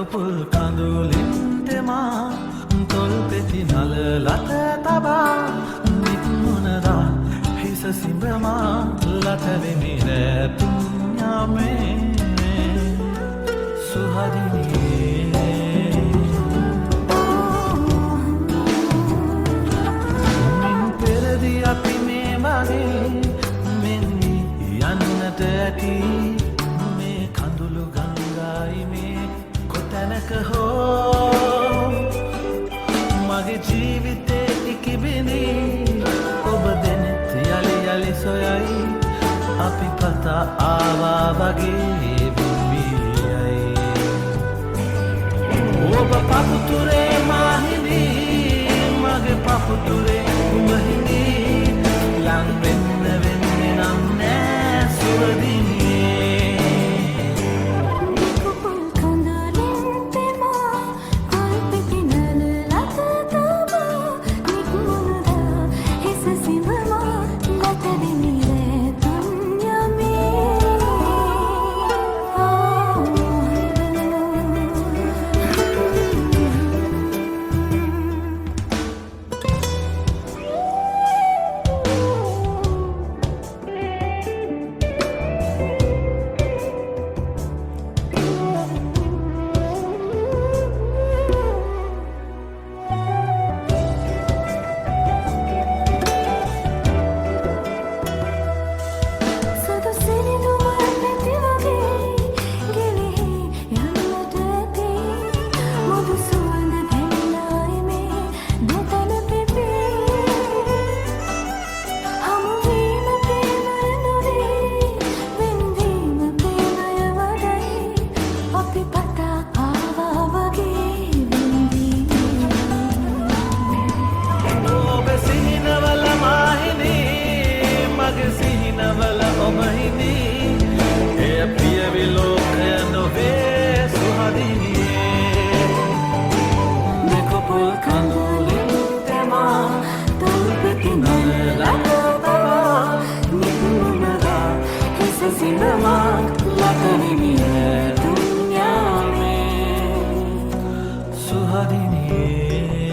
මෙකොපුල් කඳුලින් තෙමා තොල් පෙති නලලත තබා නික්මුණදා හිස සිඹමා ලතවෙමි රැතුම් යාමේ සුහදිනියේ මින් පෙරදි අපි මේ වගේ මෙන්නි යන්නට ඇති මේ කඳුළු ගංගායි මේ කොතැනක හෝ මගේ ජීවිතේ ඉකිබිනි ඔබ දෙනෙත් යලි යලි සොයයි අපි පතා ආවා වගේ විමියයි ඔබ පපුතුරේ මාහිමි මගේ පපුතුරේ උඹහිමි ලං වෙන්න වෙන්නේ නම් නෑ සුවදිනියේ Suhadiniye